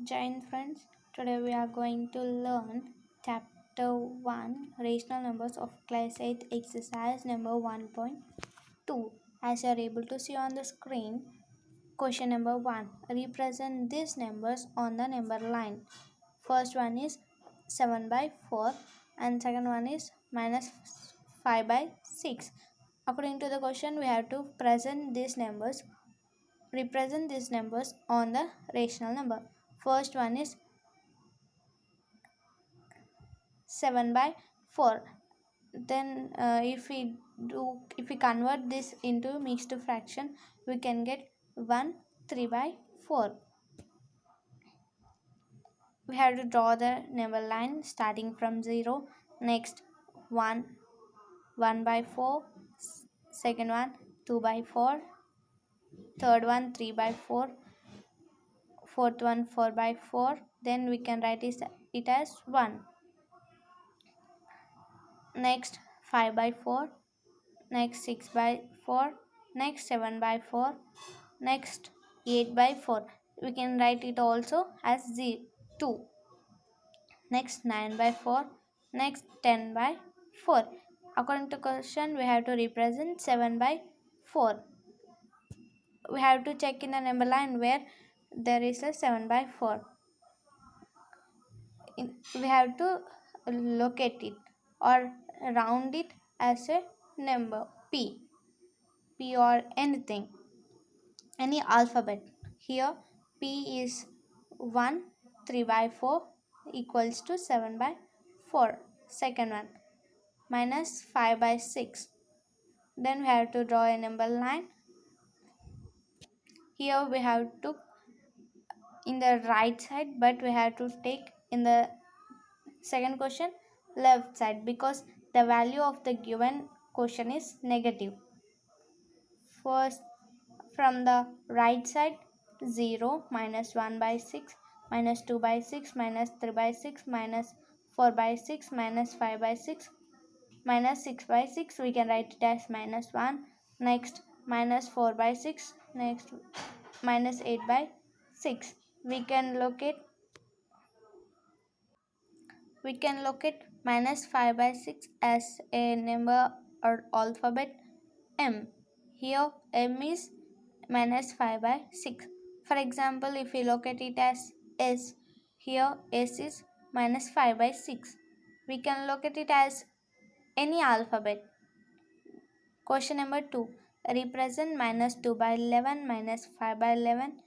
Jai friends, today we are going to learn chapter 1 rational numbers of class 8 exercise number 1.2. As you are able to see on the screen, question number 1, represent these numbers on the number line. First one is 7 by 4 and second one is minus 5 by 6. According to the question, we have to represent these numbers on the rational number. First one is 7 by 4. Then if we convert this into mixed fraction, we can get 1 3 by 4. We have to draw the number line starting from 0. Next 1 1 by 4, second one 2 by 4, third one 3 by 4, fourth one 4 by 4. Then we can write it as 1. Next 5 by 4, next 6 by 4, next 7 by 4, next 8 by 4. We can write it also as 2. Next 9 by 4, next 10 by 4. According to question, we have to represent 7 by 4. We have to check in the number line where there is a 7 by 4. We have to locate it or round it as a number p or anything, any alphabet. Here p is 1 3 by 4 equals to 7 by 4. Second one minus 5 by 6. Then we have to draw a number line. Here we have to in the right side, but we have to take in the second question left side because the value of the given question is negative. First, from the right side, 0 minus 1 by 6 minus 2 by 6 minus 3 by 6 minus 4 by 6 minus 5 by 6 minus 6 by 6. We can write it as minus 1. Next minus 4 by 6. Next minus 8 by 6. We can locate minus 5 by 6 as a number or alphabet M. Here M is minus 5 by 6. For example, if we locate it as S, here S is minus 5 by 6. We can locate it as any alphabet. Question number 2. Represent minus 2 by 11, minus 5 by 11,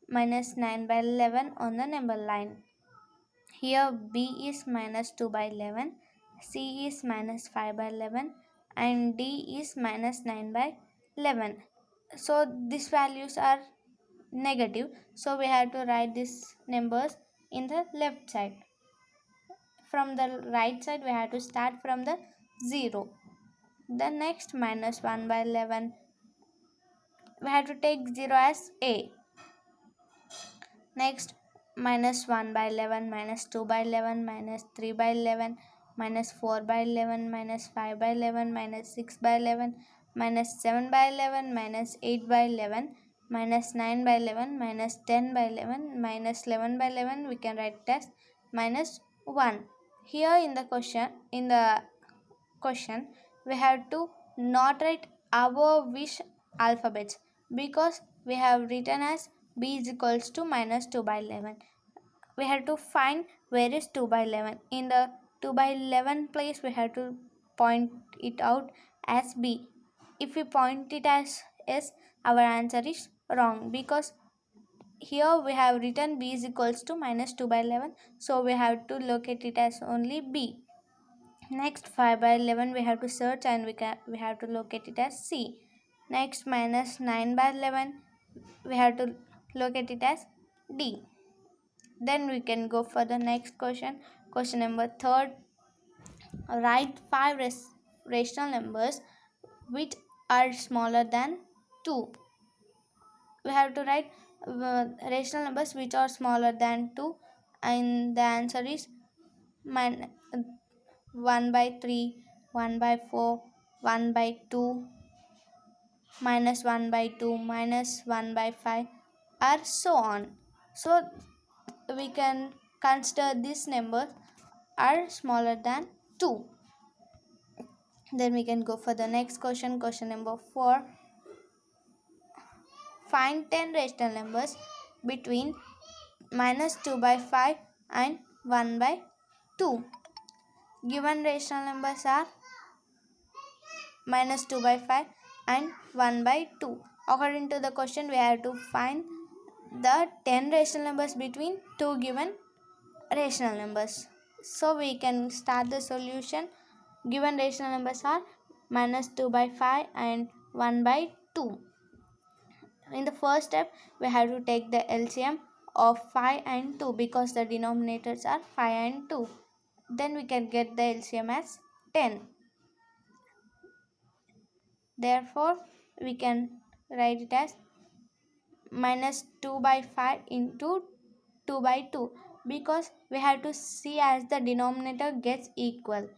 minus 9 by 11 on the number line. Here B is minus 2 by 11, C is minus 5 by 11 and D is minus 9 by 11. So these values are negative. So we have to write these numbers in the left side. From the right side we have to start from the 0. The next minus 1 by 11. We have to take 0 as A. Next minus 1 by 11, minus 2 by 11, minus 3 by 11, minus 4 by 11, minus 5 by 11, minus 6 by 11, minus 7 by 11, minus 8 by 11, minus 9 by 11, minus 10 by 11, minus 11 by 11. We can write it as minus 1. Here in the question we have to not write our wish alphabets because we have written as b is equals to minus 2 by 11. We have to find where is 2 by 11. In the 2 by 11 place we have to point it out as b. If we point it as s, our answer is wrong because here we have written b is equals to minus 2 by 11. So we have to locate it as only b. Next 5 by 11 we have to search and we have to locate it as C. Next minus 9 by 11 we have to locate it as D. Then we can go for the next question. Question number 3. Write 5 rational numbers which are smaller than 2. We have to write rational numbers which are smaller than 2 and the answer is 1 by 3, 1 by 4, 1 by 2, minus 1 by 2, minus 1 by 5 or so on. So we can consider these numbers are smaller than 2. Then we can go for the next question. Question number 4. Find 10 rational numbers between minus 2 by 5 and 1 by 2. Given rational numbers are minus 2 by 5 and 1 by 2. According to the question, we have to find the 10 rational numbers between two given rational numbers. So we can start the solution. Given rational numbers are minus 2 by 5 and 1 by 2. In the first step, we have to take the LCM of 5 and 2 because the denominators are 5 and 2. Then we can get the LCM as 10. Therefore, we can write it as minus 2 by 5 into 2 by 2 because we have to see as the denominator gets equal.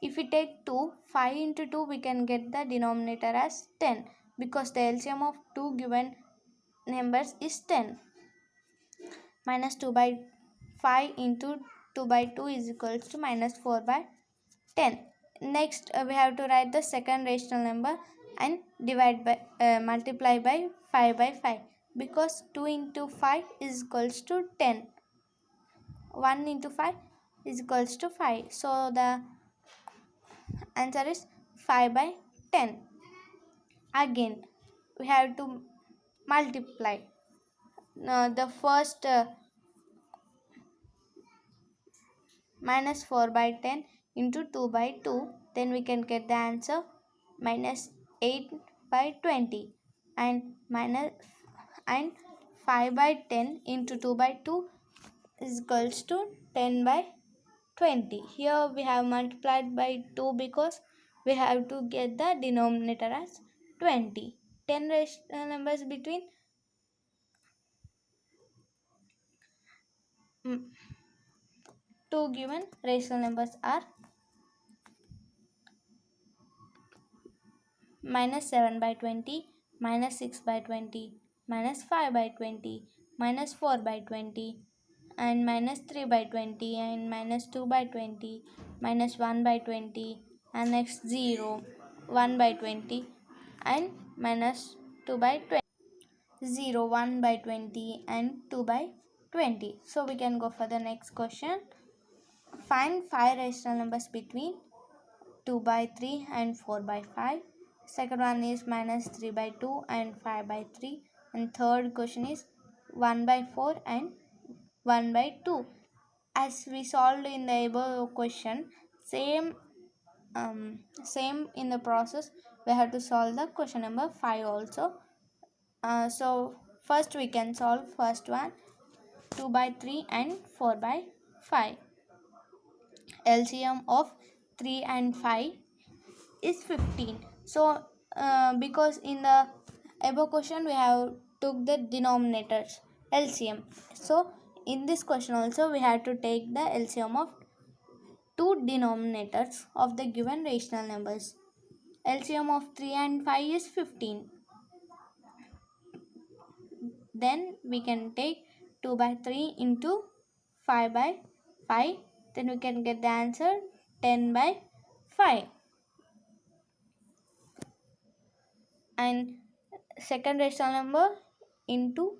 If we take 2, 5 into 2, we can get the denominator as 10 because the LCM of two given numbers is 10. Minus 2 by 5 into 2 by 2 is equals to minus 4 by 10. Next, we have to write the second rational number and divide by multiply by 5 by 5 because 2 into 5 is equals to 10. 1 into 5 is equals to 5. So the answer is 5 by 10. Again, we have to multiply. The first minus 4 by 10 into 2 by 2, then we can get the answer minus 8 by 20 and 5 by 10 into 2 by 2 is equals to 10 by 20. Here we have multiplied by 2 because we have to get the denominator as 20. 10 rational numbers between two given rational numbers are minus 7 by 20, minus 6 by 20, minus 5 by 20, minus 4 by 20, and minus 3 by 20, and minus 2 by 20, minus 1 by 20, and next 0, 1 by 20, and minus 2 by 20. 0, 1 by 20, and 2 by 20. So we can go for the next question. Find 5 rational numbers between 2 by 3 and 4 by 5. Second one is minus 3 by 2 and 5 by 3. And third question is 1 by 4 and 1 by 2. As we solved in the above question, same in the process, we have to solve the question number 5 also. So first we can solve first one, 2 by 3 and 4 by 5. LCM of 3 and 5 is 15. So because in the above question we have took the denominators LCM, so in this question also we have to take the LCM of two denominators of the given rational numbers. LCM of 3 and 5 is 15. Then we can take 2 by 3 into 5 by 5. Then we can get the answer 10 by 5. And second rational number into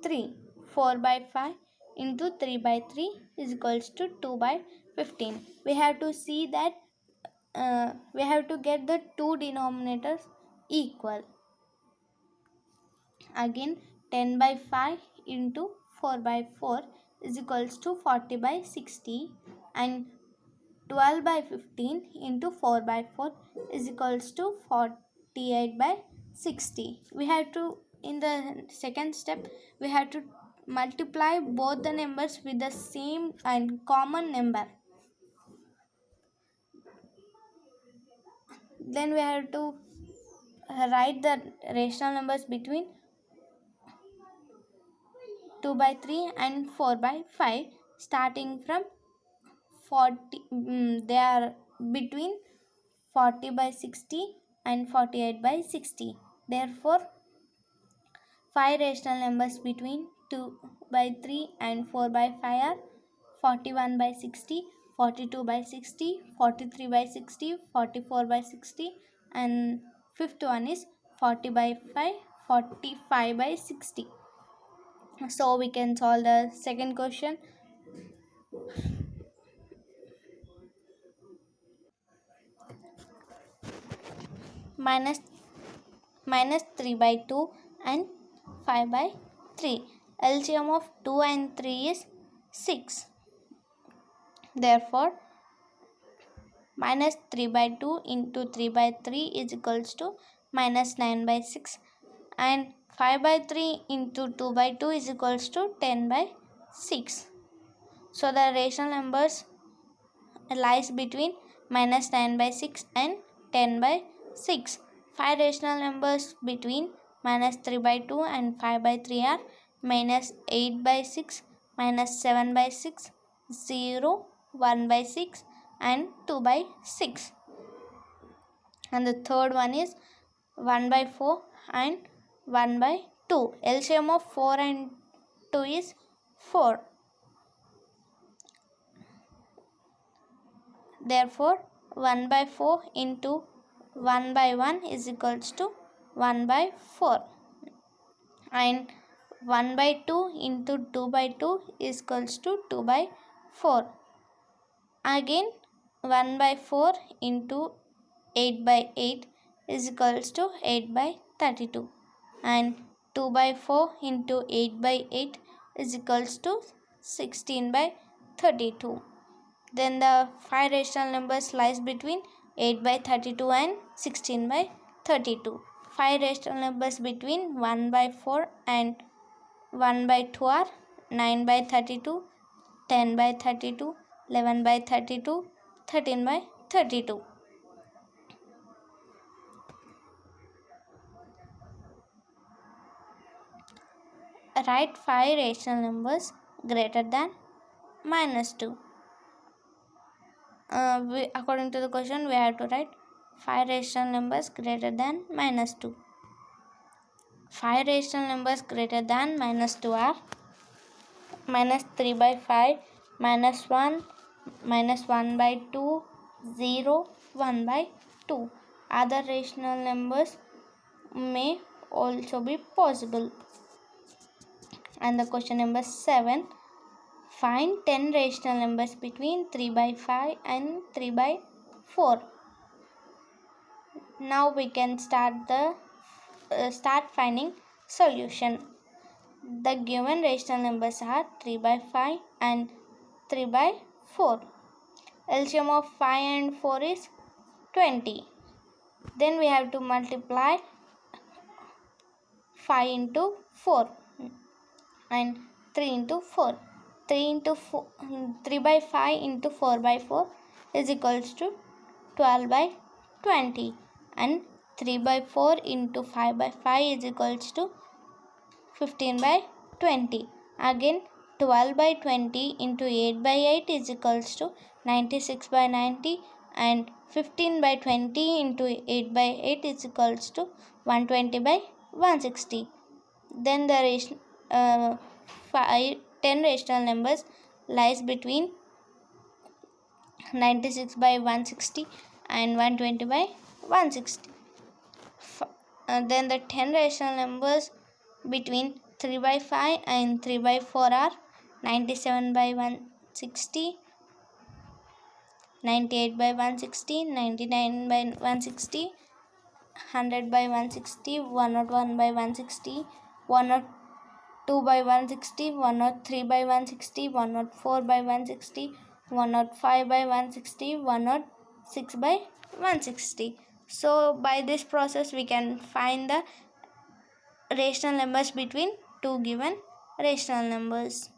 3. 4 by 5 into 3 by 3 is equals to 2 by 15. We have to see that we have to get the two denominators equal. Again, 10 by 5 into 4 by 4 is equals to 40 by 60, and 12 by 15 into 4 by 4 is equals to 48 by 60. We have to, in the second step, we have to multiply both the numbers with the same and common number. Then we have to write the rational numbers between 2 by 3 and 4 by 5 starting from 40. They are between 40 by 60 and 48 by 60. Therefore, 5 rational numbers between 2 by 3 and 4 by 5 are 41 by 60, 42 by 60, 43 by 60, 44 by 60, and fifth one is 40 by 5, 45 by 60. So we can solve the second question. Minus 3 by 2 and 5 by 3. LCM of 2 and 3 is 6. Therefore, minus 3 by 2 into 3 by 3 is equals to minus 9 by 6, and 5 by 3 into 2 by 2 is equals to 10 by 6. So the rational numbers lies between minus 9 by 6 and 10 by 6. 5 rational numbers between minus 3 by 2 and 5 by 3 are minus 8 by 6, minus 7 by 6, 0, 1 by 6, and 2 by 6. And the third one is 1 by 4 and 1 by 2. LCM of 4 and 2 is 4. Therefore, 1 by 4 into 1 by 1 is equals to 1 by 4. And 1 by 2 into 2 by 2 is equals to 2 by 4. Again, 1 by 4 into 8 by 8 is equals to 8 by 32. And 2 by 4 into 8 by 8 is equals to 16 by 32. Then the 5 rational numbers lies between 8 by 32 and 16 by 32. 5 rational numbers between 1 by 4 and 1 by 2 are 9 by 32, 10 by 32, 11 by 32, 13 by 32. Write 5 rational numbers greater than minus 2. According to the question, we have to write 5 rational numbers greater than minus 2. 5 rational numbers greater than minus 2 are minus 3 by 5, minus 1, minus 1 by 2, 0, 1 by 2. Other rational numbers may also be possible. And the question number 7. Find 10 rational numbers between 3 by 5 and 3 by 4. Now we can start finding solution. The given rational numbers are 3 by 5 and 3 by 4. LCM of 5 and 4 is 20. Then we have to multiply 5 into 4 and 3 into 4. 3 by 5 into 4 by 4 is equals to 12 by 20, and 3 by 4 into 5 by 5 is equals to 15 by 20. Again, 12 by 20 into 8 by 8 is equals to 96 by 90, and 15 by 20 into 8 by 8 is equals to 120 by 160. Then the 10 rational numbers lies between 96 by 160 and 120 by 160. Then the 10 rational numbers between 3 by 5 and 3 by 4 are 97 by 160, 98 by 160, 99 by 160, 100 by 160, 101 by 160, 102 by 160, 103 by 160, 104 by 160, 105 by 160, 106 by 160. So by this process we can find the rational numbers between two given rational numbers.